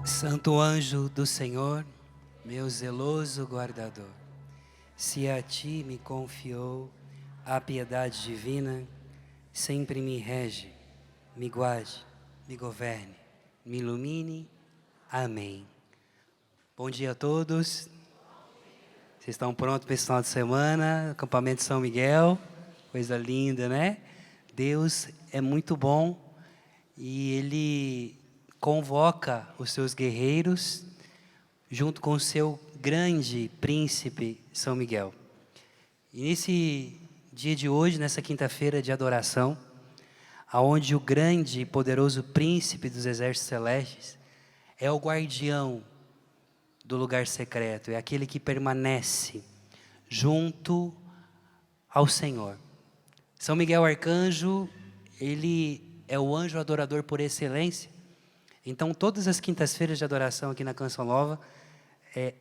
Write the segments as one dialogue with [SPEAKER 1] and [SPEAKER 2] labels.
[SPEAKER 1] Santo anjo do Senhor, meu zeloso guardador, se a ti me confiou a piedade divina, sempre me rege, me guarde, me governe, me ilumine. Amém. Bom dia a todos. Vocês estão prontos para esse final de semana? Acampamento de São Miguel, coisa linda, né? Deus é muito bom e Ele convoca os seus guerreiros junto com o seu grande príncipe São Miguel. E nesse dia de hoje, nessa quinta-feira de adoração, aonde o grande e poderoso príncipe dos exércitos celestes é o guardião do lugar secreto, é aquele que permanece junto ao Senhor. São Miguel Arcanjo, ele é o anjo adorador por excelência. Então, todas as quintas-feiras de adoração aqui na Canção Nova,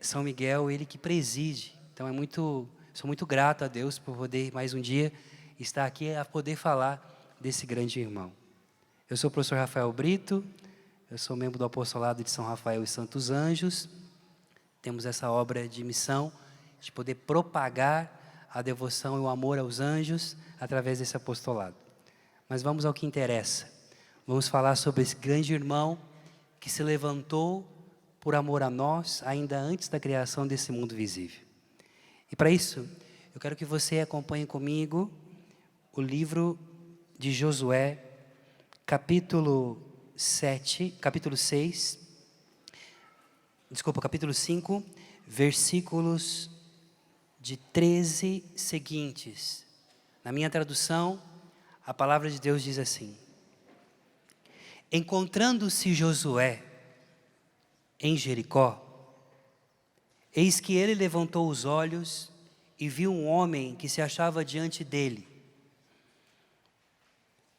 [SPEAKER 1] São Miguel, ele que preside. Então, sou muito grato a Deus por poder, mais um dia, estar aqui a poder falar desse grande irmão. Eu sou o professor Rafael Brito, eu sou membro do apostolado de São Rafael e Santos Anjos. Temos essa obra de missão, de poder propagar a devoção e o amor aos anjos através desse apostolado. Mas vamos ao que interessa. Vamos falar sobre esse grande irmão que se levantou por amor a nós, ainda antes da criação desse mundo visível. E para isso, eu quero que você acompanhe comigo o livro de Josué, capítulo 5, versículos de 13 seguintes. Na minha tradução, a palavra de Deus diz assim: encontrando-se Josué em Jericó, eis que ele levantou os olhos e viu um homem que se achava diante dele,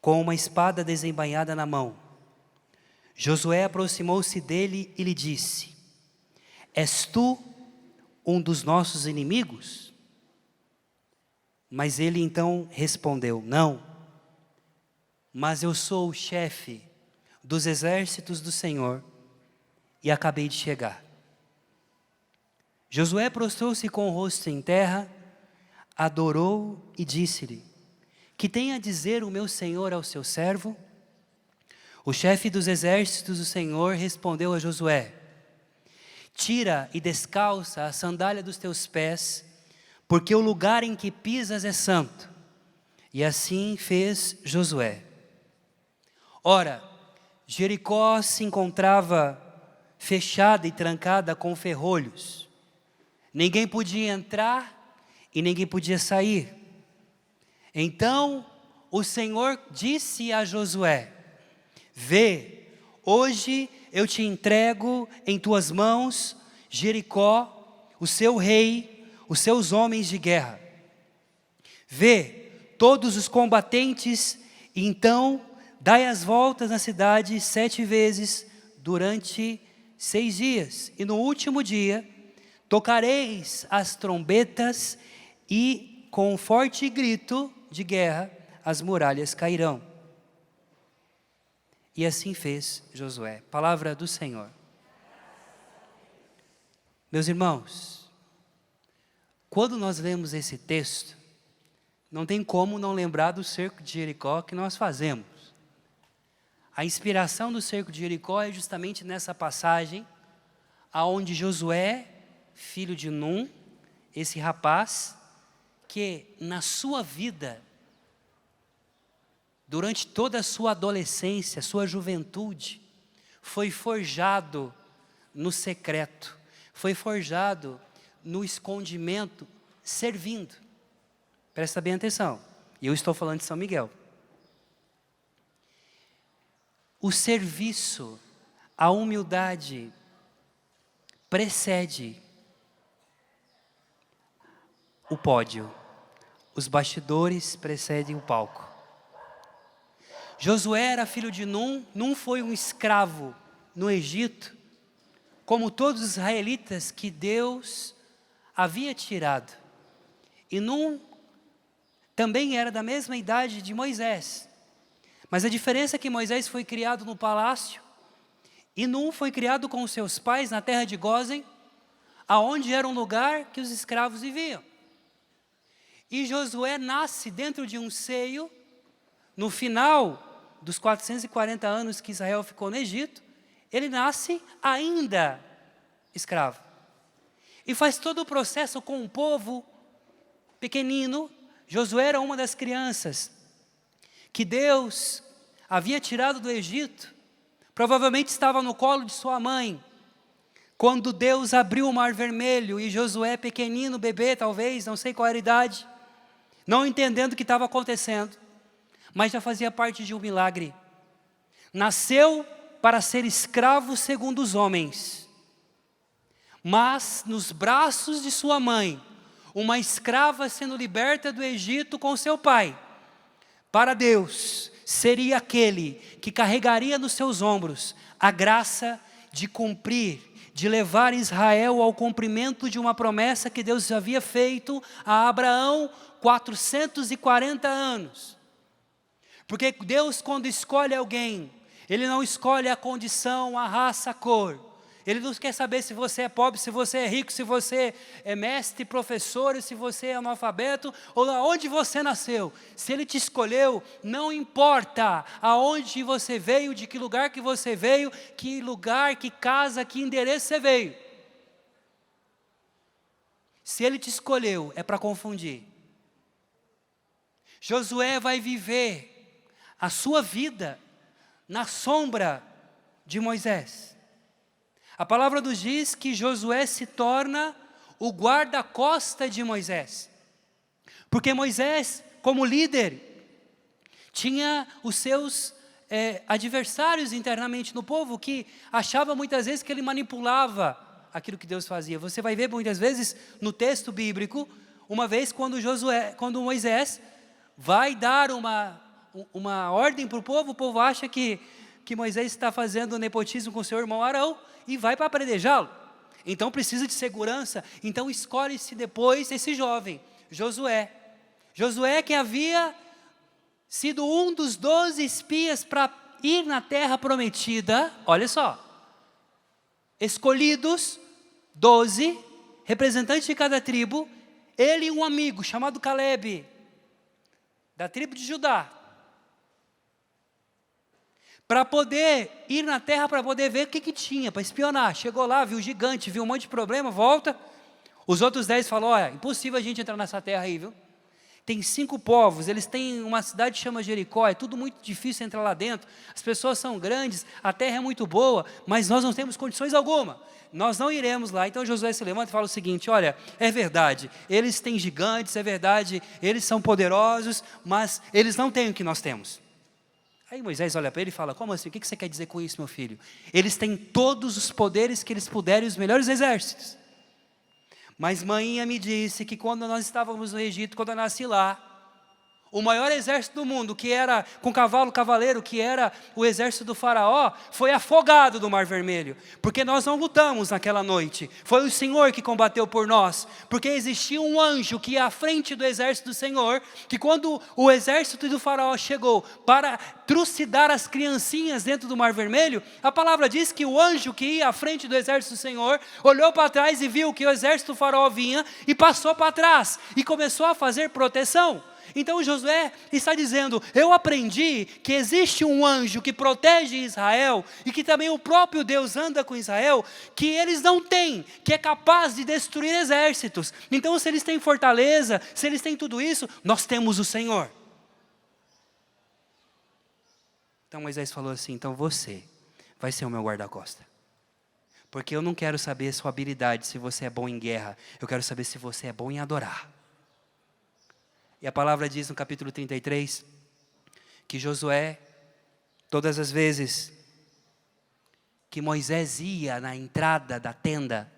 [SPEAKER 1] com uma espada desembainhada na mão. Josué aproximou-se dele e lhe disse: és tu um dos nossos inimigos? Mas ele então respondeu: não, mas eu sou o chefe dos exércitos do Senhor e acabei de chegar. Josué prostrou-se com o rosto em terra, adorou e disse-lhe: que tem a dizer o meu senhor ao seu servo? O chefe dos exércitos do Senhor respondeu a Josué: tira e descalça a sandália dos teus pés, porque o lugar em que pisas é santo. E assim fez Josué. Ora, Jericó se encontrava fechada e trancada com ferrolhos. Ninguém podia entrar e ninguém podia sair. Então o Senhor disse a Josué: vê, hoje eu te entrego em tuas mãos Jericó, o seu rei, os seus homens de guerra. Vê todos os combatentes, e então dai as voltas na cidade 7 vezes durante 6 dias. E no último dia tocareis as trombetas e com um forte grito de guerra as muralhas cairão. E assim fez Josué. Palavra do Senhor. Meus irmãos, quando nós lemos esse texto, não tem como não lembrar do cerco de Jericó que nós fazemos. A inspiração do cerco de Jericó é justamente nessa passagem, aonde Josué, filho de Num, esse rapaz, que na sua vida, durante toda a sua adolescência, sua juventude, foi forjado no secreto, foi forjado no escondimento, servindo. Presta bem atenção, e eu estou falando de São Miguel. O serviço, a humildade, precede o pódio. Os bastidores precedem o palco. Josué era filho de Num. Num foi um escravo no Egito, como todos os israelitas que Deus havia tirado. E Num também era da mesma idade de Moisés. Mas a diferença é que Moisés foi criado no palácio E Num foi criado com os seus pais na terra de Gósen, aonde era um lugar que os escravos viviam. E Josué nasce dentro de um seio, no final dos 440 anos que Israel ficou no Egito, ele nasce ainda escravo. E faz todo o processo com um povo pequenino. Josué era uma das crianças que Deus havia tirado do Egito, provavelmente estava no colo de sua mãe, quando Deus abriu o Mar Vermelho, e Josué, pequenino, bebê talvez, não sei qual era a idade, não entendendo o que estava acontecendo, mas já fazia parte de um milagre. Nasceu para ser escravo segundo os homens, mas nos braços de sua mãe, uma escrava sendo liberta do Egito com seu pai, para Deus, seria aquele que carregaria nos seus ombros a graça de cumprir, de levar Israel ao cumprimento de uma promessa que Deus havia feito a Abraão 440 anos. Porque Deus, quando escolhe alguém, Ele não escolhe a condição, a raça, a cor. Ele não quer saber se você é pobre, se você é rico, se você é mestre, professor, se você é analfabeto, ou aonde você nasceu. Se Ele te escolheu, não importa aonde você veio, de que lugar que você veio, que lugar, que casa, que endereço você veio. Se Ele te escolheu, é para confundir. Josué vai viver a sua vida na sombra de Moisés. A palavra nos diz que Josué se torna o guarda-costa de Moisés. Porque Moisés, como líder, tinha os seus adversários internamente no povo, que achava muitas vezes que ele manipulava aquilo que Deus fazia. Você vai ver muitas vezes no texto bíblico, uma vez quando Moisés vai dar uma ordem para o povo acha que Moisés está fazendo nepotismo com seu irmão Arão, e vai para apredejá-lo. Então precisa de segurança. Então escolhe-se depois esse jovem, Josué. Josué, que havia sido um dos 12 espias para ir na terra prometida. Olha só, escolhidos 12, representantes de cada tribo. Ele e um amigo chamado Caleb, da tribo de Judá, para poder ir na terra, para poder ver o que tinha, para espionar. Chegou lá, viu gigante, viu um monte de problema, volta. Os outros 10 falaram, olha, impossível a gente entrar nessa terra aí, viu? Tem 5 povos, eles têm uma cidade que chama Jericó, é tudo muito difícil entrar lá dentro, as pessoas são grandes, a terra é muito boa, mas nós não temos condições alguma, nós não iremos lá. Então Josué se levanta e fala o seguinte, olha, é verdade, eles têm gigantes, é verdade, eles são poderosos, mas eles não têm o que nós temos. Aí Moisés olha para ele e fala, como assim, o que você quer dizer com isso, meu filho? Eles têm todos os poderes que eles puderem, os melhores exércitos. Mas manhinha me disse que quando nós estávamos no Egito, quando eu nasci lá, o maior exército do mundo, que era com cavaleiro, que era o exército do faraó, foi afogado do Mar Vermelho, porque nós não lutamos naquela noite, foi o Senhor que combateu por nós, porque existia um anjo que ia à frente do exército do Senhor, que quando o exército do faraó chegou para trucidar as criancinhas dentro do Mar Vermelho, a palavra diz que o anjo que ia à frente do exército do Senhor, olhou para trás e viu que o exército do faraó vinha, e passou para trás, e começou a fazer proteção. Então Josué está dizendo, eu aprendi que existe um anjo que protege Israel, e que também o próprio Deus anda com Israel, que eles não têm, que é capaz de destruir exércitos. Então se eles têm fortaleza, se eles têm tudo isso, nós temos o Senhor. Então Moisés falou assim, então você vai ser o meu guarda-costa. Porque eu não quero saber sua habilidade, se você é bom em guerra, eu quero saber se você é bom em adorar. E a palavra diz no capítulo 33, que Josué, todas as vezes que Moisés ia na entrada da tenda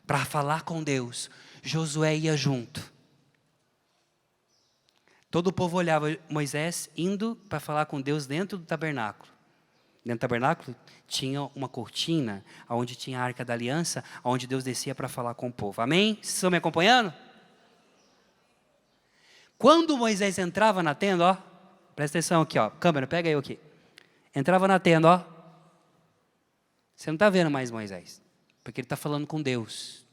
[SPEAKER 1] para falar com Deus, Josué ia junto. Todo o povo olhava Moisés indo para falar com Deus dentro do tabernáculo. Dentro do tabernáculo tinha uma cortina, onde tinha a Arca da Aliança, onde Deus descia para falar com o povo. Amém? Vocês estão me acompanhando? Quando Moisés entrava na tenda, ó, presta atenção aqui, ó, câmera, pega eu aqui. Entrava na tenda, ó, Você não está vendo mais Moisés, porque ele está falando com Deus.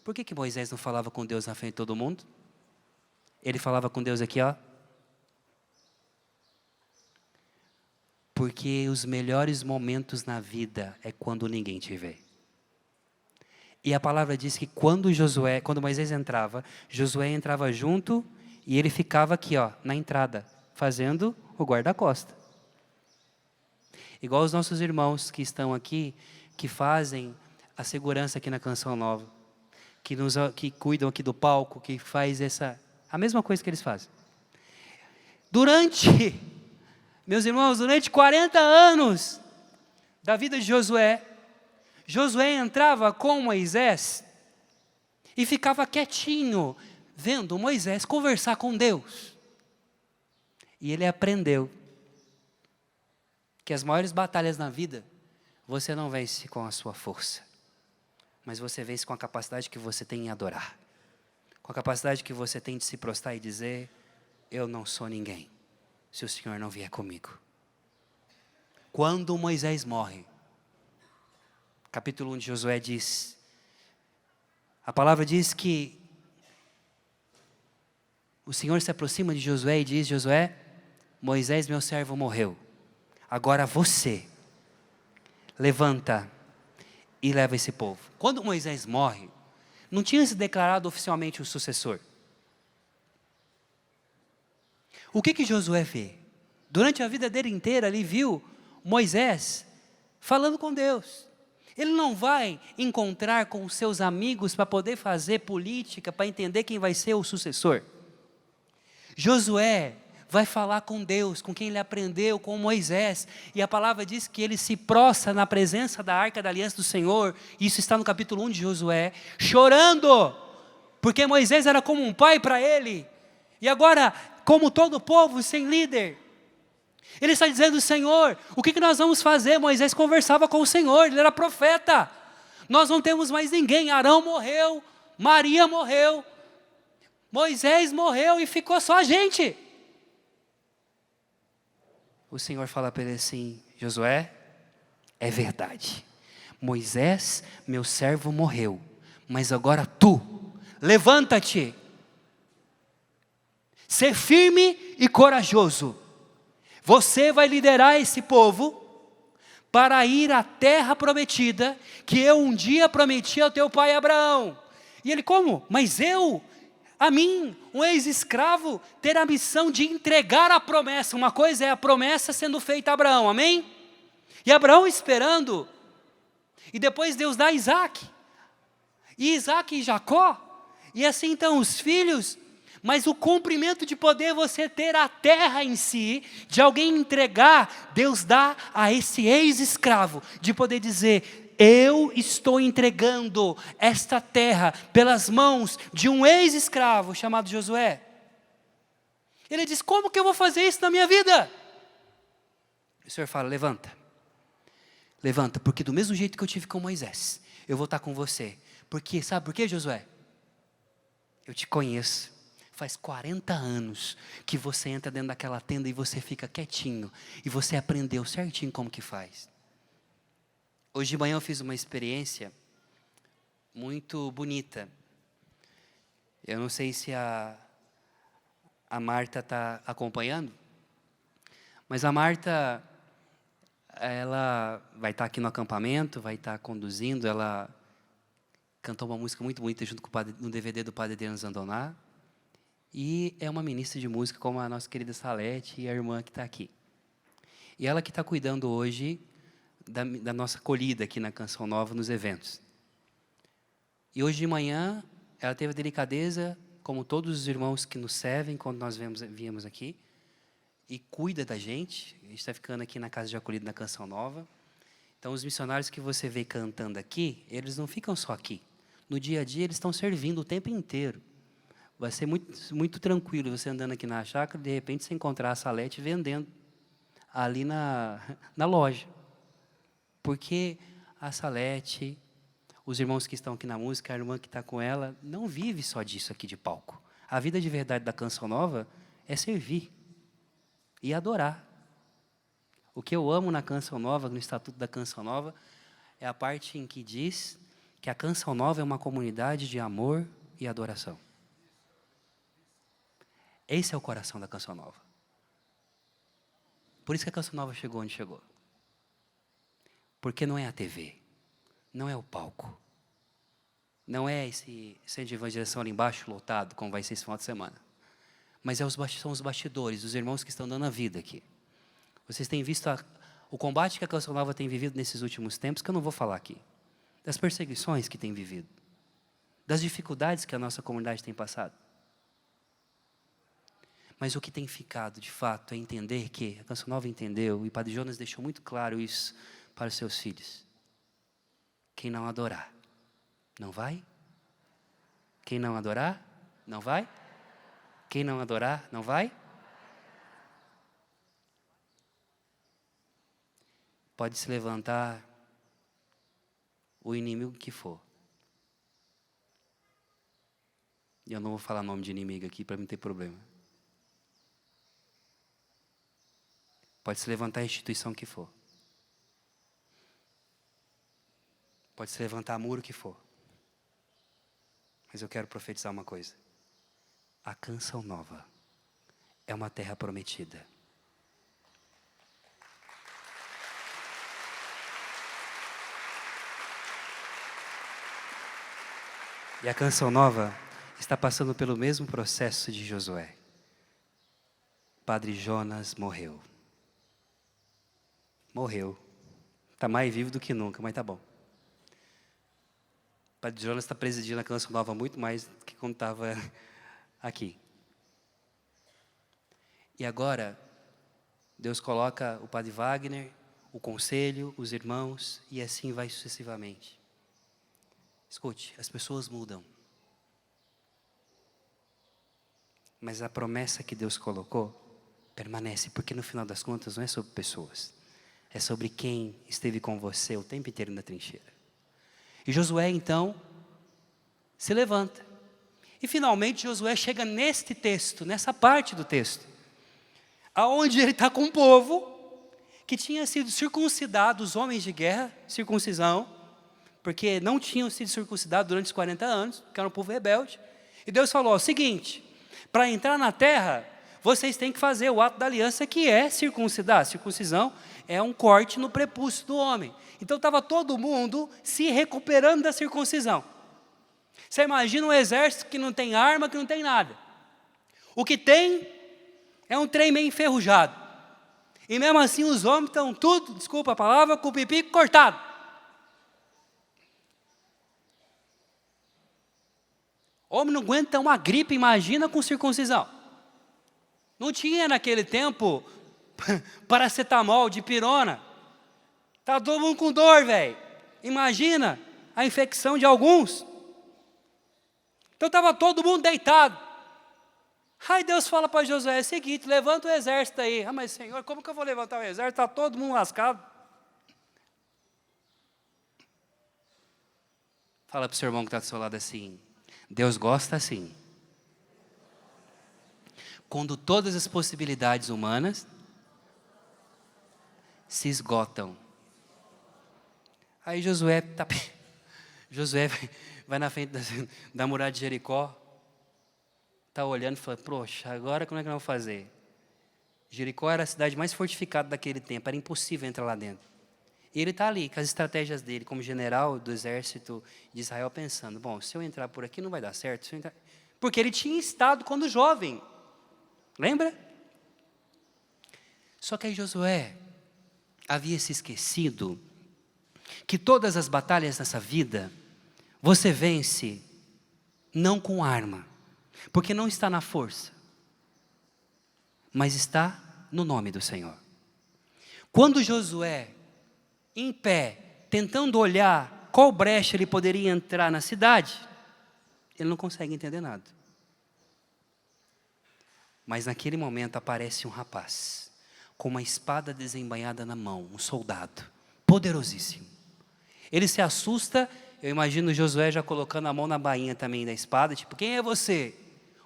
[SPEAKER 1] Por que Moisés não falava com Deus na frente de todo mundo? Ele falava com Deus aqui, ó. Porque os melhores momentos na vida é quando ninguém te vê. E a palavra diz que quando Moisés entrava, Josué entrava junto e ele ficava aqui, ó, na entrada, fazendo o guarda-costa. Igual os nossos irmãos que estão aqui, que fazem a segurança aqui na Canção Nova, que cuidam aqui do palco, que faz a mesma coisa que eles fazem. Meus irmãos, durante 40 anos da vida de Josué entrava com Moisés e ficava quietinho, vendo Moisés conversar com Deus. E ele aprendeu que as maiores batalhas na vida, você não vence com a sua força, mas você vence com a capacidade que você tem em adorar, com a capacidade que você tem de se prostrar e dizer, eu não sou ninguém, se o Senhor não vier comigo. Quando Moisés morre, capítulo 1 de Josué diz, a palavra diz que o Senhor se aproxima de Josué e diz, Josué, Moisés meu servo morreu, agora você levanta e leva esse povo. Quando Moisés morre, não tinha se declarado oficialmente o sucessor. O que Josué vê? Durante a vida dele inteira, ele viu Moisés falando com Deus. Ele não vai encontrar com os seus amigos para poder fazer política, para entender quem vai ser o sucessor. Josué vai falar com Deus, com quem ele aprendeu, com Moisés, e a palavra diz que ele se prostra na presença da Arca da Aliança do Senhor, isso está no capítulo 1 de Josué, chorando, porque Moisés era como um pai para ele, e agora, como todo o povo, sem líder, ele está dizendo, Senhor, o que nós vamos fazer? Moisés conversava com o Senhor, ele era profeta, nós não temos mais ninguém, Arão morreu, Maria morreu, Moisés morreu e ficou só a gente. O Senhor fala para ele assim, Josué, é verdade, Moisés, meu servo, morreu, mas agora tu, levanta-te, ser firme e corajoso, você vai liderar esse povo para ir à terra prometida, que eu um dia prometi ao teu pai Abraão. E ele, como? Mas a mim, um ex-escravo, ter a missão de entregar a promessa. Uma coisa é a promessa sendo feita a Abraão, amém? E Abraão esperando, e depois Deus dá Isaac, e Isaac e Jacó, e assim então os filhos, mas o cumprimento de poder você ter a terra em si, de alguém entregar, Deus dá a esse ex-escravo, de poder dizer, eu estou entregando esta terra pelas mãos de um ex-escravo chamado Josué. Ele diz, como que eu vou fazer isso na minha vida? O Senhor fala, levanta, porque do mesmo jeito que eu tive com Moisés, eu vou estar com você, porque sabe por quê, Josué? Eu te conheço, faz 40 anos que você entra dentro daquela tenda e você fica quietinho, e você aprendeu certinho como que faz. Hoje de manhã eu fiz uma experiência muito bonita. Eu não sei se a Marta está acompanhando, mas a Marta, ela vai estar aqui no acampamento, vai estar conduzindo, ela cantou uma música muito bonita junto com o padre, no DVD do Padre Adriano Zandoná, e é uma ministra de música como a nossa querida Salete e a irmã que está aqui. E ela que está cuidando hoje da nossa acolhida aqui na Canção Nova, nos eventos. E hoje de manhã, ela teve a delicadeza, como todos os irmãos que nos servem, quando nós viemos aqui, e cuida da gente. A gente está ficando aqui na casa de acolhida na Canção Nova. Então, os missionários que você vê cantando aqui, eles não ficam só aqui. No dia a dia, eles estão servindo o tempo inteiro. Vai ser muito, muito tranquilo você andando aqui na chácara, de repente você encontrar a Salete vendendo ali na loja. Porque a Salete, os irmãos que estão aqui na música, a irmã que está com ela, não vive só disso aqui de palco. A vida de verdade da Canção Nova é servir e adorar. O que eu amo na Canção Nova, no Estatuto da Canção Nova, é a parte em que diz que a Canção Nova é uma comunidade de amor e adoração. Esse é o coração da Canção Nova. Por isso que a Canção Nova chegou onde chegou. Porque não é a TV, não é o palco, não é esse centro de evangelização ali embaixo lotado, como vai ser esse final de semana. Mas são os bastidores, os irmãos que estão dando a vida aqui. Vocês têm visto o combate que a Canção Nova tem vivido nesses últimos tempos, que eu não vou falar aqui. Das perseguições que tem vivido. Das dificuldades que a nossa comunidade tem passado. Mas o que tem ficado, de fato, é entender que a Canção Nova entendeu, e o Padre Jonas deixou muito claro isso para os seus filhos. Quem não adorar, não vai? Quem não adorar, não vai? Quem não adorar, não vai? Pode se levantar o inimigo que for. E eu não vou falar nome de inimigo aqui para não ter problema. Pode se levantar a instituição que for. Pode se levantar muro que for. Mas eu quero profetizar uma coisa. A Canção Nova é uma terra prometida. E a Canção Nova está passando pelo mesmo processo de Josué. Padre Jonas morreu. Morreu. Está mais vivo do que nunca, mas tá bom. Padre Jonas está presidindo a Canção Nova muito mais do que quando estava aqui. E agora, Deus coloca o Padre Wagner, o conselho, os irmãos, e assim vai sucessivamente. Escute, as pessoas mudam. Mas a promessa que Deus colocou permanece, porque no final das contas não é sobre pessoas. É sobre quem esteve com você o tempo inteiro na trincheira. E Josué, então, se levanta. E finalmente Josué chega neste texto, nessa parte do texto, aonde ele está com um povo que tinha sido circuncidado, os homens de guerra, circuncisão, porque não tinham sido circuncidados durante os 40 anos, porque era um povo rebelde. E Deus falou, o seguinte, para entrar na terra, vocês têm que fazer o ato da aliança, que é circuncidar. Circuncisão é um corte no prepúcio do homem. Então estava todo mundo se recuperando da circuncisão. Você imagina um exército que não tem arma, que não tem nada. O que tem é um trem meio enferrujado. E mesmo assim os homens estão tudo, desculpa a palavra, com o pipi cortado. Homem não aguenta uma gripe, imagina com circuncisão. Não tinha naquele tempo paracetamol, dipirona. Tá todo mundo com dor, velho. Imagina a infecção de alguns. Então estava todo mundo deitado. Aí Deus fala para Josué, é o seguinte, levanta o exército aí. Ah, mas Senhor, como que eu vou levantar o exército? Está todo mundo lascado. Fala para o seu irmão que está do seu lado assim, Deus gosta assim. Quando todas as possibilidades humanas se esgotam. Aí Josué vai na frente da muralha de Jericó, está olhando e fala, poxa, agora como é que nós vamos fazer? Jericó era a cidade mais fortificada daquele tempo, era impossível entrar lá dentro. E ele está ali, com as estratégias dele, como general do exército de Israel, pensando, bom, se eu entrar por aqui não vai dar certo. Porque ele tinha estado quando jovem. Lembra? Só que aí Josué havia se esquecido que todas as batalhas nessa vida, você vence não com arma, porque não está na força, mas está no nome do Senhor. Quando Josué, em pé, tentando olhar qual brecha ele poderia entrar na cidade, ele não consegue entender nada. Mas naquele momento aparece um rapaz, com uma espada desembainhada na mão, um soldado, poderosíssimo. Ele se assusta, eu imagino Josué já colocando a mão na bainha também da espada, tipo, quem é você?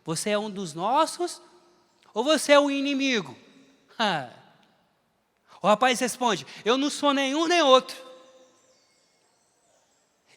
[SPEAKER 1] Você é um dos nossos? Ou você é um inimigo? O rapaz responde: eu não sou nenhum nem outro.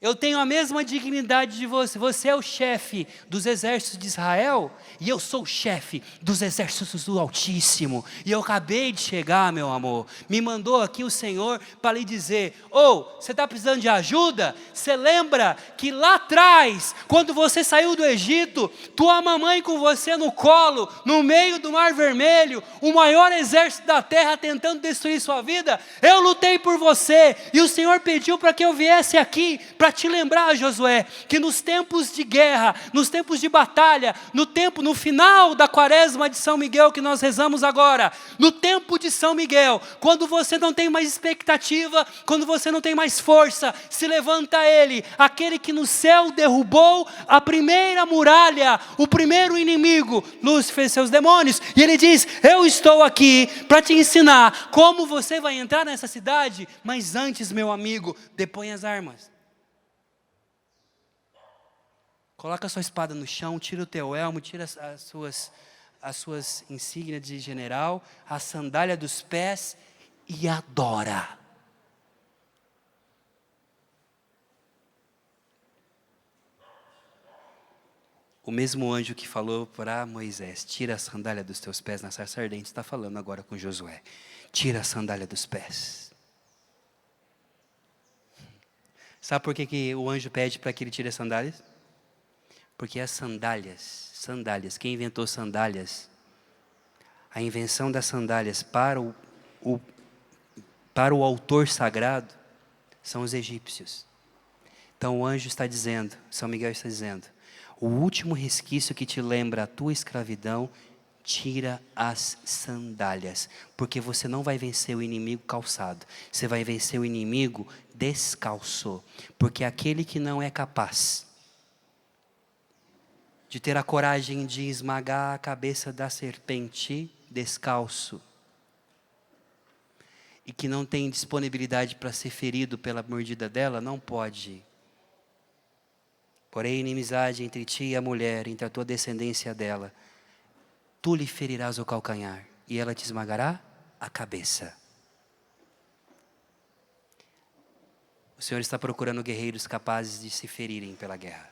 [SPEAKER 1] Eu tenho a mesma dignidade de você. Você é o chefe dos exércitos de Israel e eu sou o chefe dos exércitos do Altíssimo. E eu acabei de chegar, meu amor. Me mandou aqui o Senhor para lhe dizer: você está precisando de ajuda? Você lembra que lá atrás, quando você saiu do Egito, tua mamãe com você no colo, no meio do Mar Vermelho, o maior exército da terra tentando destruir sua vida? Eu lutei por você e o Senhor pediu para que eu viesse aqui para te lembrar, Josué, que nos tempos de guerra, nos tempos de batalha, no final da quaresma de São Miguel que nós rezamos agora, no tempo de São Miguel, quando você não tem mais expectativa, quando você não tem mais força, se levanta ele, aquele que no céu derrubou a primeira muralha, o primeiro inimigo, Lúcifer e seus demônios, e ele diz: eu estou aqui para te ensinar como você vai entrar nessa cidade, mas antes, meu amigo, depõe as armas. Coloca a sua espada no chão, tira o teu elmo, tira as suas insígnias de general, a sandália dos pés e adora. O mesmo anjo que falou para Moisés: tira a sandália dos teus pés na sarça ardente, está falando agora com Josué: tira a sandália dos pés. Sabe por que o anjo pede para que ele tire as sandálias? Porque as sandálias, quem inventou sandálias? A invenção das sandálias para o autor sagrado são os egípcios. Então o anjo está dizendo, São Miguel está dizendo: o último resquício que te lembra a tua escravidão, tira as sandálias, porque você não vai vencer o inimigo calçado, você vai vencer o inimigo descalço, porque aquele que não é capaz de ter a coragem de esmagar a cabeça da serpente descalço, e que não tem disponibilidade para ser ferido pela mordida dela, não pode. Porém, inimizade entre ti e a mulher, entre a tua descendência dela, tu lhe ferirás o calcanhar, e ela te esmagará a cabeça. O Senhor está procurando guerreiros capazes de se ferirem pela guerra.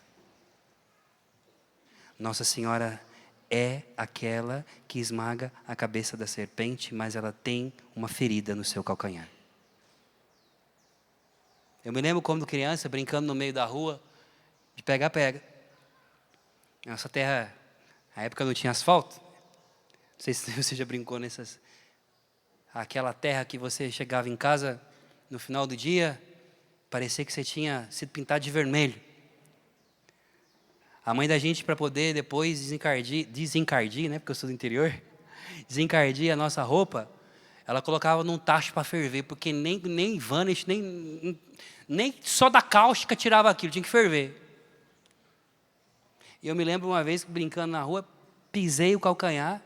[SPEAKER 1] Nossa Senhora é aquela que esmaga a cabeça da serpente, mas ela tem uma ferida no seu calcanhar. Eu me lembro quando criança, brincando no meio da rua, de pega-pega. Nossa terra, na época não tinha asfalto. Não sei se você já brincou aquela terra que você chegava em casa no final do dia, parecia que você tinha sido pintado de vermelho. A mãe da gente, para poder depois desencardir, né, porque eu sou do interior, desencardir a nossa roupa, ela colocava num tacho para ferver, porque nem vanish, nem só da cáustica tirava aquilo, tinha que ferver. E eu me lembro uma vez, brincando na rua, pisei o carcanhar,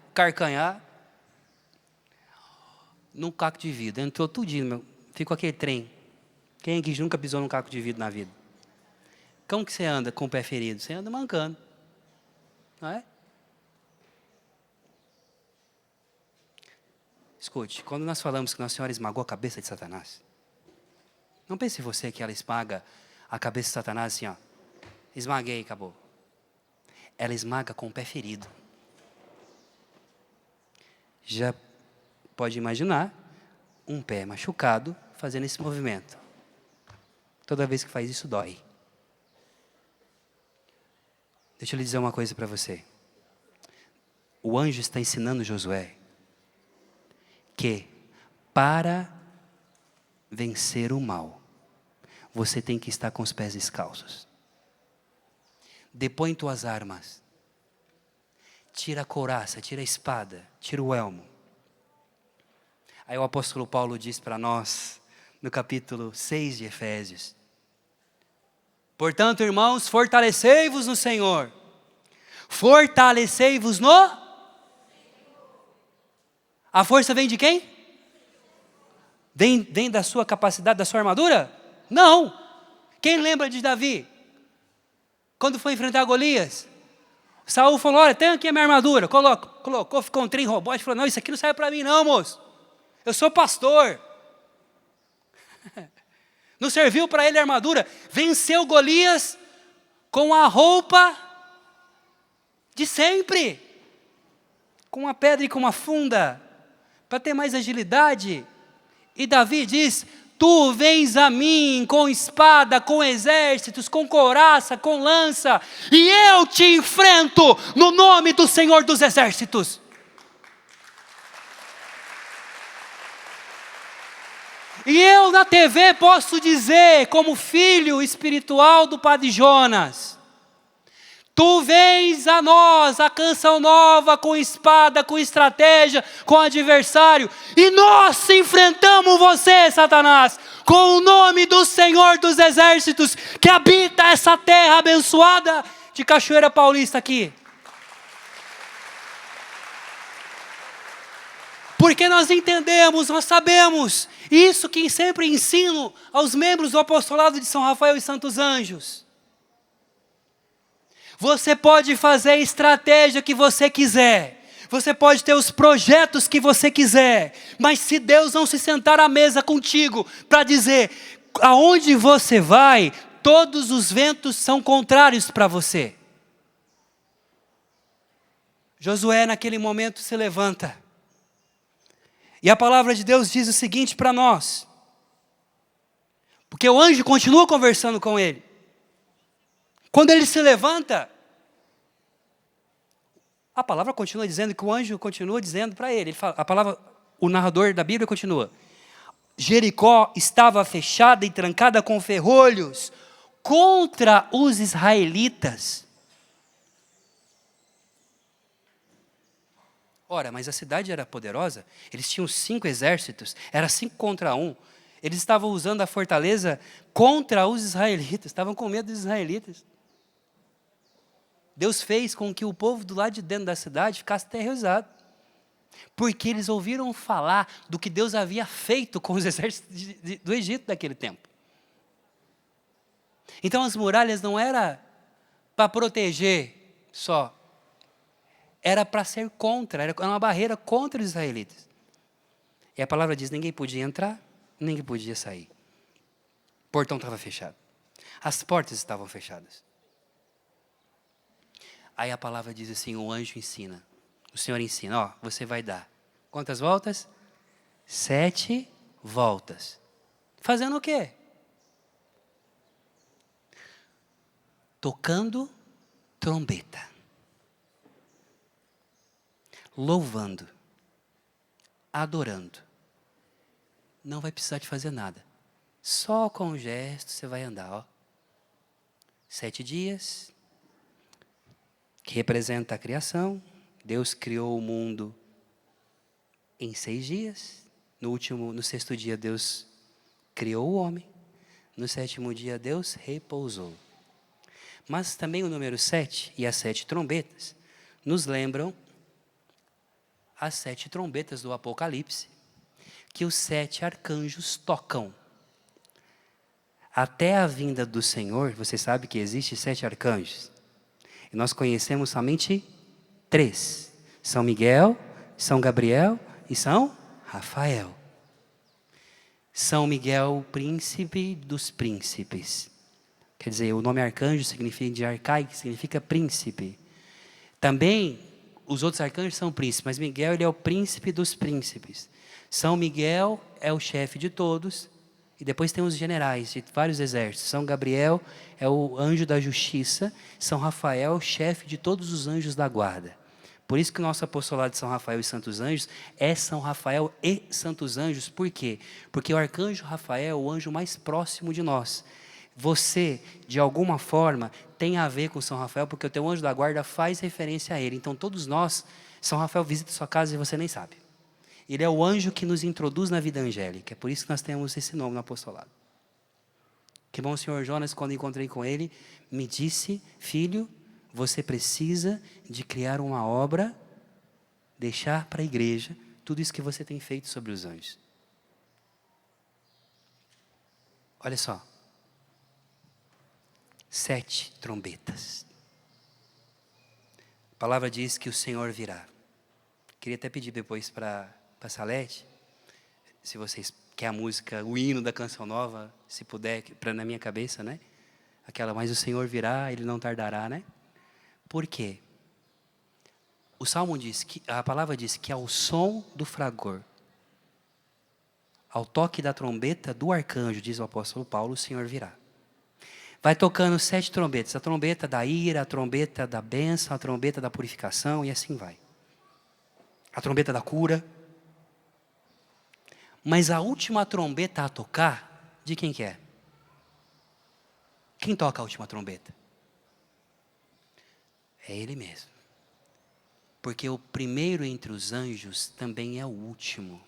[SPEAKER 1] num caco de vidro. Entrou tudinho, ficou aquele trem. Quem aqui nunca pisou num caco de vidro na vida? Como que você anda com o pé ferido? Você anda mancando, não é? Escute, quando nós falamos que Nossa Senhora esmagou a cabeça de Satanás, não pense você que ela esmaga a cabeça de Satanás assim, ó, esmaguei, acabou. Ela esmaga com o pé ferido. Já pode imaginar um pé machucado fazendo esse movimento. Toda vez que faz isso, dói. Deixa eu lhe dizer uma coisa para você. O anjo está ensinando Josué que para vencer o mal, você tem que estar com os pés descalços. Depõe tuas armas. Tira a couraça, tira a espada, tira o elmo. Aí o apóstolo Paulo diz para nós, no capítulo 6 de Efésios: portanto, irmãos, fortalecei-vos no Senhor. Fortalecei-vos no... A força vem de quem? Vem da sua capacidade, da sua armadura? Não. Quem lembra de Davi? Quando foi enfrentar Golias, Saul falou: olha, tem aqui a minha armadura. Colocou, ficou um trem robótico. Falou: não, isso aqui não serve para mim não, moço. Eu sou pastor. Não serviu para ele a armadura. Venceu Golias com a roupa de sempre. Com uma pedra e com uma funda. Para ter mais agilidade. E Davi diz: tu vens a mim com espada, com exércitos, com couraça, com lança, e eu te enfrento no nome do Senhor dos Exércitos. E eu na TV posso dizer, como filho espiritual do Padre Jonas: tu vens a nós, a canção nova, com espada, com estratégia, com adversário, e nós enfrentamos você, Satanás, com o nome do Senhor dos Exércitos, que habita essa terra abençoada de Cachoeira Paulista aqui. Porque nós entendemos, nós sabemos, isso que sempre ensino aos membros do apostolado de São Rafael e Santos Anjos. Você pode fazer a estratégia que você quiser. Você pode ter os projetos que você quiser. Mas se Deus não se sentar à mesa contigo para dizer aonde você vai, todos os ventos são contrários para você. Josué naquele momento se levanta. E a palavra de Deus diz o seguinte para nós. Porque o anjo continua conversando com ele. Quando ele se levanta, a palavra continua dizendo que o anjo continua dizendo para ele. O narrador da Bíblia continua. Jericó estava fechada e trancada com ferrolhos contra os israelitas. Ora, mas a cidade era poderosa. Eles tinham 5 exércitos. Era 5 contra 1. Eles estavam usando a fortaleza contra os israelitas. Estavam com medo dos israelitas. Deus fez com que o povo do lado de dentro da cidade ficasse aterrorizado. Porque eles ouviram falar do que Deus havia feito com os exércitos do Egito daquele tempo. Então as muralhas não eram para proteger só. Era para ser contra, era uma barreira contra os israelitas. E a palavra diz, ninguém podia entrar, ninguém podia sair. O portão estava fechado. As portas estavam fechadas. Aí a palavra diz assim, o anjo ensina. O Senhor ensina, você vai dar. Quantas voltas? 7 voltas. Fazendo o quê? Tocando trombeta. Louvando. Adorando. Não vai precisar de fazer nada. Só com o gesto você vai andar. 7 dias. Que representa a criação. Deus criou o mundo em 6 dias. No 6º dia, Deus criou o homem. No 7º dia, Deus repousou. Mas também o número 7 e as 7 trombetas nos lembram as 7 trombetas do Apocalipse, que os 7 arcanjos tocam. Até a vinda do Senhor, você sabe que existe 7 arcanjos. E nós conhecemos somente 3. São Miguel, São Gabriel e São Rafael. São Miguel, o príncipe dos príncipes. Quer dizer, o nome arcanjo significa de arcaico, significa príncipe. Também, os outros arcanjos são príncipes, mas Miguel ele é o príncipe dos príncipes. São Miguel é o chefe de todos, e depois tem os generais de vários exércitos. São Gabriel é o anjo da justiça, São Rafael, chefe de todos os anjos da guarda. Por isso que o nosso apostolado de São Rafael e Santos Anjos é São Rafael e Santos Anjos. Por quê? Porque o arcanjo Rafael é o anjo mais próximo de nós. Você, de alguma forma, tem a ver com São Rafael, porque o teu anjo da guarda faz referência a ele. Então, todos nós, São Rafael visita sua casa e você nem sabe. Ele é o anjo que nos introduz na vida angélica. É por isso que nós temos esse nome no apostolado. Que bom, o senhor Jonas, quando encontrei com ele, me disse, filho, você precisa de criar uma obra, deixar para a igreja tudo isso que você tem feito sobre os anjos. Olha só. 7 trombetas. A palavra diz que o Senhor virá. Queria até pedir depois para a Salete, Se vocês querem a música, o hino da Canção Nova, se puder, para na minha cabeça, né? Aquela, mas o Senhor virá, Ele não tardará, né? Por quê? O Salmo diz, a palavra diz que ao som do fragor, ao toque da trombeta do arcanjo, diz o apóstolo Paulo, o Senhor virá. Vai tocando 7 trombetas, a trombeta da ira, a trombeta da bênção, a trombeta da purificação e assim vai. A trombeta da cura. Mas a última trombeta a tocar, de quem que é? Quem toca a última trombeta? É Ele mesmo. Porque o primeiro entre os anjos também é o último.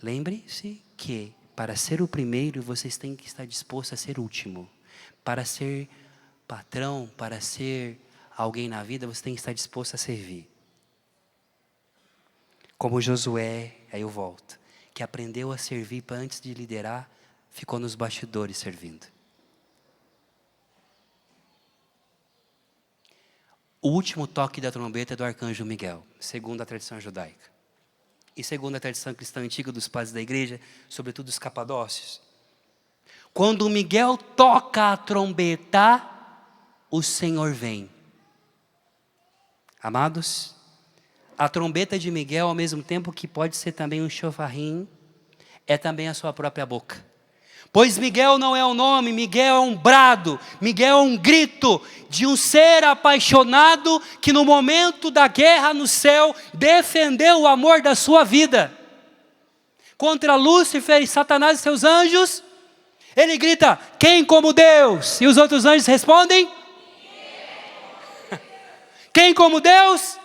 [SPEAKER 1] Lembre-se que para ser o primeiro, vocês têm que estar dispostos a ser o último. Para ser patrão, para ser alguém na vida, você tem que estar disposto a servir. Como Josué, aí eu volto, que aprendeu a servir para antes de liderar, ficou nos bastidores servindo. O último toque da trombeta é do arcanjo Miguel, segundo a tradição judaica. E segundo a tradição cristã antiga dos padres da igreja, sobretudo os capadócios. Quando Miguel toca a trombeta, o Senhor vem. Amados, a trombeta de Miguel, ao mesmo tempo que pode ser também um chofarrim, é também a sua própria boca. Pois Miguel não é um nome, Miguel é um brado, Miguel é um grito de um ser apaixonado que no momento da guerra no céu defendeu o amor da sua vida. Contra Lúcifer e Satanás e seus anjos, ele grita, quem como Deus? E os outros anjos respondem? Quem como Deus?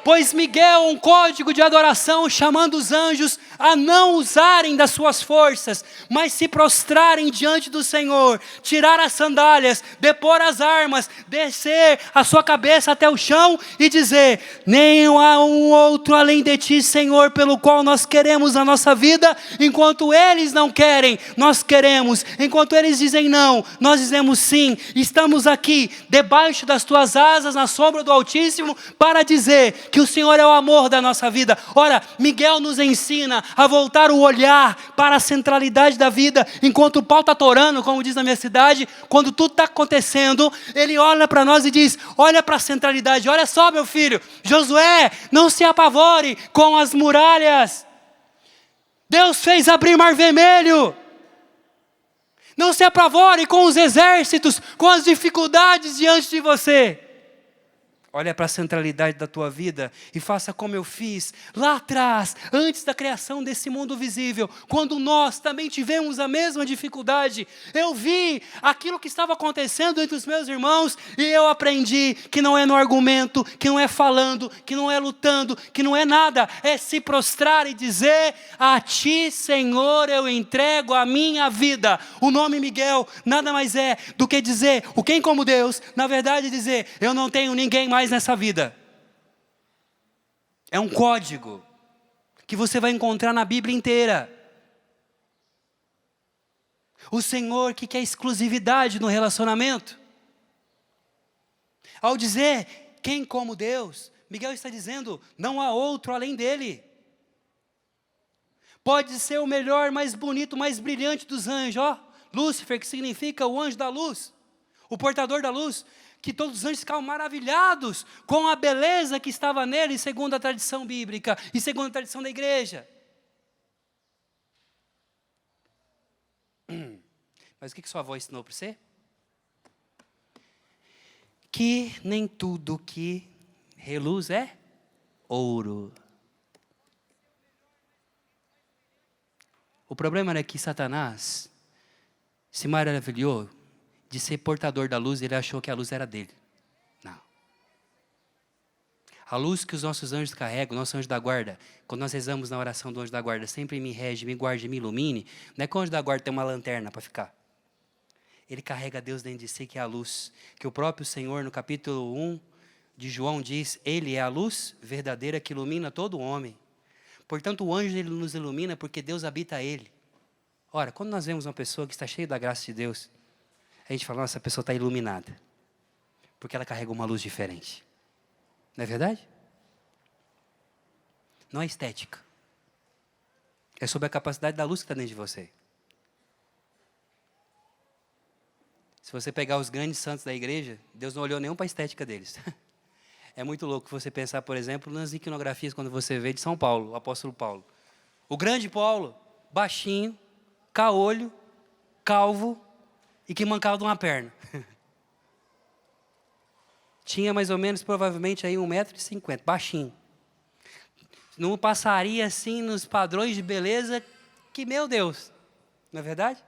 [SPEAKER 1] Pois Miguel, um código de adoração, chamando os anjos a não usarem das suas forças, mas se prostrarem diante do Senhor, tirar as sandálias, depor as armas, descer a sua cabeça até o chão e dizer, nem há um outro além de ti, Senhor, pelo qual nós queremos a nossa vida, enquanto eles não querem, nós queremos, enquanto eles dizem não, nós dizemos sim, estamos aqui, debaixo das tuas asas, na sombra do Altíssimo, para dizer que o Senhor é o amor da nossa vida. Ora, Miguel nos ensina a voltar o olhar para a centralidade da vida, enquanto o pau está torando, como diz na minha cidade, quando tudo está acontecendo, ele olha para nós e diz, olha para a centralidade, olha só meu filho, Josué, não se apavore com as muralhas, Deus fez abrir mar vermelho, não se apavore com os exércitos, com as dificuldades diante de você. Olha para a centralidade da tua vida e faça como eu fiz lá atrás, antes da criação desse mundo visível, quando nós também tivemos a mesma dificuldade. Eu vi aquilo que estava acontecendo entre os meus irmãos e eu aprendi que não é no argumento, que não é falando, que não é lutando, que não é nada, é se prostrar e dizer, a ti, Senhor, eu entrego a minha vida. O nome Miguel nada mais é do que dizer, o quem como Deus, na verdade dizer, eu não tenho ninguém mais nessa vida. É um código que você vai encontrar na Bíblia inteira. O Senhor que quer exclusividade no relacionamento. Ao dizer, quem como Deus, Miguel está dizendo, não há outro além dele. Pode ser o melhor, mais bonito, mais brilhante dos anjos, ó, Lúcifer, que significa o anjo da luz, o portador da luz, que todos os anjos ficavam maravilhados com a beleza que estava nele, segundo a tradição bíblica e segundo a tradição da igreja. Mas o que sua avó ensinou para você? Que nem tudo que reluz é ouro. O problema é que Satanás se maravilhou de ser portador da luz, ele achou que a luz era dele. Não. A luz que os nossos anjos carregam, o nosso anjo da guarda, quando nós rezamos na oração do anjo da guarda, sempre me rege, me guarde, me ilumine, não é que o anjo da guarda tem uma lanterna para ficar. Ele carrega Deus dentro de si, que é a luz. Que o próprio Senhor, no capítulo 1 de João, diz, ele é a luz verdadeira que ilumina todo homem. Portanto, o anjo ele nos ilumina porque Deus habita ele. Ora, quando nós vemos uma pessoa que está cheia da graça de Deus, a gente fala, nossa, essa pessoa está iluminada. Porque ela carrega uma luz diferente. Não é verdade? Não é estética. É sobre a capacidade da luz que está dentro de você. Se você pegar os grandes santos da igreja, Deus não olhou nenhum para a estética deles. É muito louco você pensar, por exemplo, nas iconografias, quando você vê de São Paulo, o apóstolo Paulo. O grande Paulo, baixinho, caolho, calvo e que mancava de uma perna. Tinha mais ou menos, provavelmente, aí 1,50 m, baixinho. Não passaria assim nos padrões de beleza que, meu Deus, não é verdade?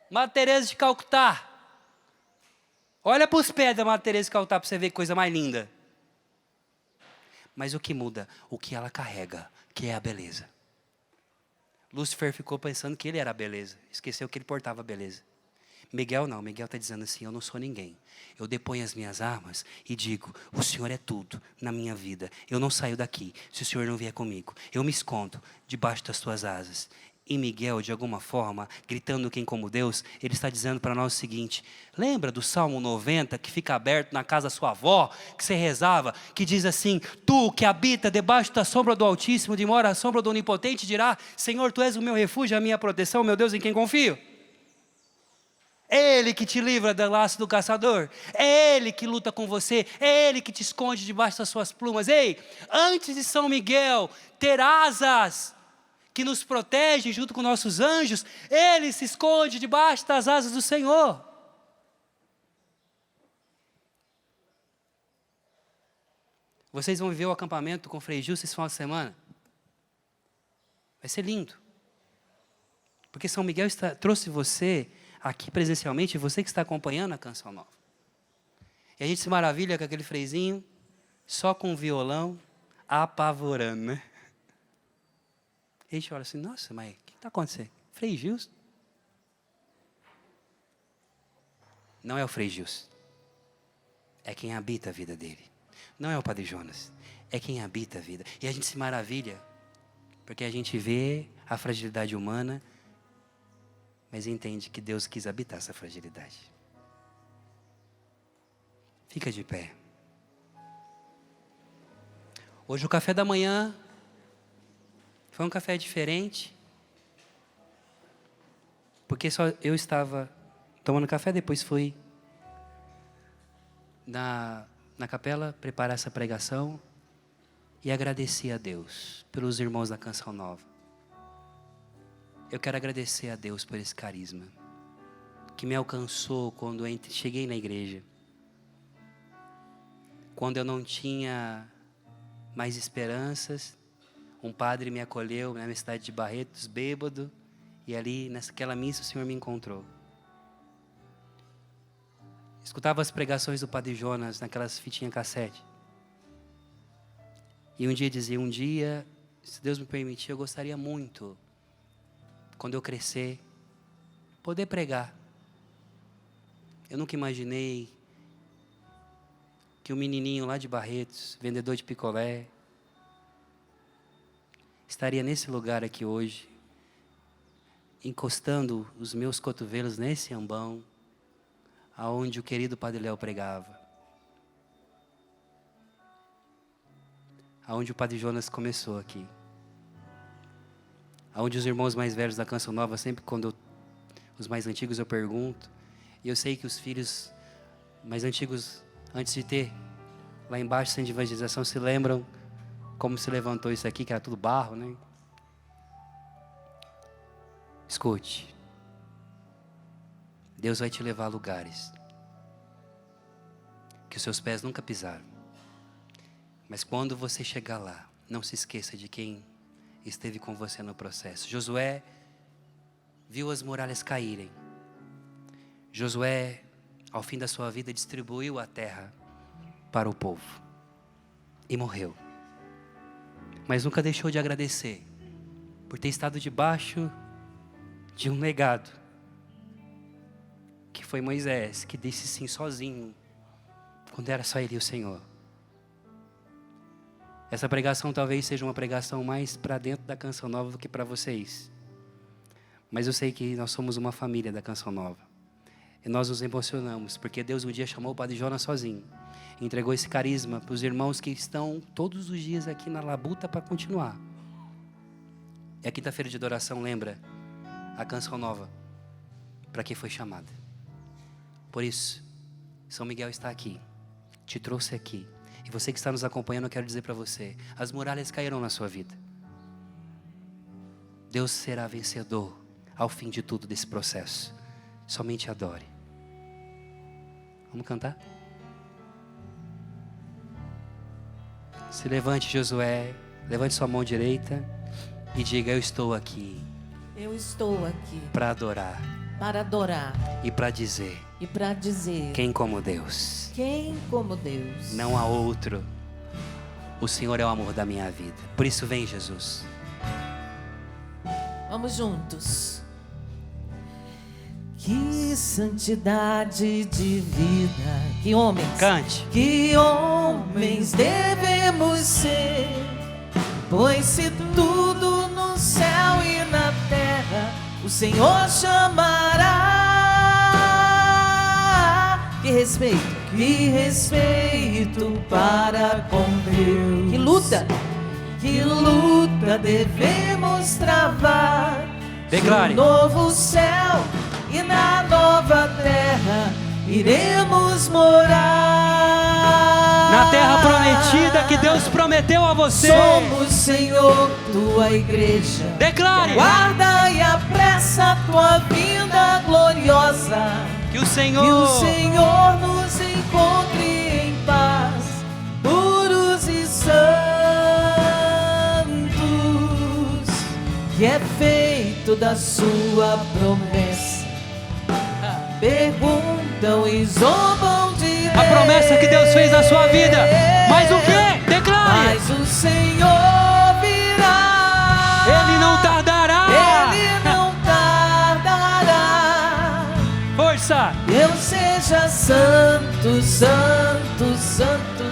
[SPEAKER 1] Madre Teresa de Calcutá. Olha para os pés da Madre Teresa de Calcutá para você ver que coisa mais linda. Mas o que muda? O que ela carrega, que é a beleza. Lúcifer ficou pensando que ele era a beleza. Esqueceu que ele portava a beleza. Miguel não, Miguel está dizendo assim, eu não sou ninguém. Eu deponho as minhas armas e digo, o Senhor é tudo na minha vida. Eu não saio daqui se o Senhor não vier comigo. Eu me escondo debaixo das tuas asas. E Miguel, de alguma forma, gritando quem como Deus, ele está dizendo para nós o seguinte, lembra do Salmo 90, que fica aberto na casa da sua avó, que você rezava, que diz assim, tu que habita debaixo da sombra do Altíssimo, de mora à sombra do Onipotente, dirá, Senhor, tu és o meu refúgio, a minha proteção, meu Deus, em quem confio. É Ele que te livra do laço do caçador. É Ele que luta com você. É Ele que te esconde debaixo das suas plumas. Ei, antes de São Miguel ter asas que nos protegem junto com nossos anjos, Ele se esconde debaixo das asas do Senhor. Vocês vão viver o acampamento com o Frei Gilson esse final de semana. Vai ser lindo. Porque São Miguel trouxe você aqui presencialmente, você que está acompanhando a Canção Nova. E a gente se maravilha com aquele freizinho, só com o violão, apavorando, né? E a gente olha assim, nossa, mas o que está acontecendo? Frei Gilson? Não é o Frei Gilson. É quem habita a vida dele. Não é o Padre Jonas. É quem habita a vida. E a gente se maravilha, porque a gente vê a fragilidade humana, mas entende que Deus quis habitar essa fragilidade. Fica de pé. Hoje o café da manhã foi um café diferente, porque só eu estava tomando café, depois fui na capela preparar essa pregação e agradeci a Deus pelos irmãos da Canção Nova. Eu quero agradecer a Deus por esse carisma que me alcançou quando cheguei na igreja. Quando eu não tinha mais esperanças, um padre me acolheu na minha cidade de Barretos, bêbado, e ali naquela missa o Senhor me encontrou. Escutava as pregações do Padre Jonas naquelas fitinhas cassete. E um dia dizia, se Deus me permitir, eu gostaria muito, quando eu crescer, poder pregar. Eu nunca imaginei que um menininho lá de Barretos, vendedor de picolé, estaria nesse lugar aqui hoje, encostando os meus cotovelos nesse ambão, aonde o querido Padre Léo pregava. Aonde o Padre Jonas começou aqui. Aonde os irmãos mais velhos da Canção Nova, sempre quando os mais antigos eu pergunto, e eu sei que os filhos mais antigos, antes de ter lá embaixo centro de evangelização, se lembram como se levantou isso aqui, que era tudo barro, né? Escute. Deus vai te levar a lugares que os seus pés nunca pisaram. Mas quando você chegar lá, não se esqueça de quem esteve com você no processo. Josué viu as muralhas caírem. Josué, ao fim da sua vida, distribuiu a terra para o povo e morreu. Mas nunca deixou de agradecer por ter estado debaixo de um legado, que foi Moisés, que disse sim sozinho, quando era só ele e o Senhor. Essa pregação talvez seja uma pregação mais para dentro da Canção Nova do que para vocês. Mas eu sei que nós somos uma família da Canção Nova. E nós nos emocionamos, porque Deus um dia chamou o Padre Jonas sozinho. Entregou esse carisma para os irmãos que estão todos os dias aqui na labuta para continuar. E a quinta-feira de adoração lembra a canção nova, para que foi chamada. Por isso, São Miguel está aqui, te trouxe aqui. E você que está nos acompanhando, eu quero dizer para você, as muralhas cairão na sua vida. Deus será vencedor ao fim de tudo desse processo. Somente adore. Vamos cantar? Se levante, Josué, levante sua mão direita e diga: eu estou aqui.
[SPEAKER 2] Eu estou aqui
[SPEAKER 1] Para adorar.
[SPEAKER 2] para adorar
[SPEAKER 1] E para dizer:
[SPEAKER 2] e para dizer:
[SPEAKER 1] quem como Deus?
[SPEAKER 2] quem como Deus?
[SPEAKER 1] Não há outro. O Senhor é o amor da minha vida. Por isso vem, Jesus.
[SPEAKER 2] Vamos juntos. Que santidade de vida, que homens,
[SPEAKER 1] Cante.
[SPEAKER 2] que homens devemos ser, pois se tudo no céu e na terra o Senhor chamará. Que respeito para com Deus. Que luta devemos travar.
[SPEAKER 1] Declare.
[SPEAKER 2] No novo céu e na nova terra iremos morar.
[SPEAKER 1] Na terra prometida que Deus prometeu a você.
[SPEAKER 2] Somos, Senhor, tua igreja.
[SPEAKER 1] Declare.
[SPEAKER 2] Guarda e apressa a tua vinda gloriosa.
[SPEAKER 1] Que o
[SPEAKER 2] Que o
[SPEAKER 1] Senhor
[SPEAKER 2] nos encontre em paz, puros e santos, que é feito da sua promessa. Perguntam e zombam de
[SPEAKER 1] a promessa que Deus fez na sua vida. Mas o quê? Declare.
[SPEAKER 2] Mas o Senhor virá.
[SPEAKER 1] Ele não tardará.
[SPEAKER 2] Ele não tardará.
[SPEAKER 1] Força.
[SPEAKER 2] Deus seja santo, santo, santo,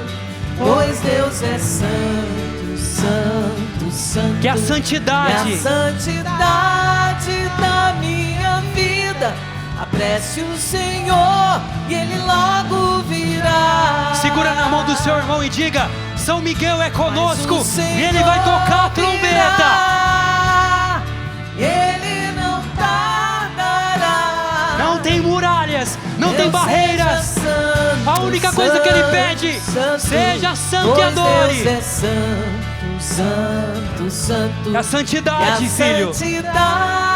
[SPEAKER 2] pois Deus é santo, santo, santo.
[SPEAKER 1] Que a santidade.
[SPEAKER 2] Que a santidade da minha vida apresse o Senhor e Ele logo virá.
[SPEAKER 1] Segura na mão do seu irmão e diga: São Miguel é conosco.
[SPEAKER 2] Mas o Senhor
[SPEAKER 1] E Ele vai tocar a trombeta.
[SPEAKER 2] virá. Ele não tardará.
[SPEAKER 1] Não tem muralhas, não tem
[SPEAKER 2] Deus
[SPEAKER 1] barreiras.
[SPEAKER 2] seja santo,
[SPEAKER 1] A única coisa que Ele
[SPEAKER 2] santo,
[SPEAKER 1] pede:
[SPEAKER 2] santo,
[SPEAKER 1] seja santo e
[SPEAKER 2] pois
[SPEAKER 1] adore.
[SPEAKER 2] Deus é santo, santo, santo.
[SPEAKER 1] Que a santidade,
[SPEAKER 2] Que a
[SPEAKER 1] filho.
[SPEAKER 2] santidade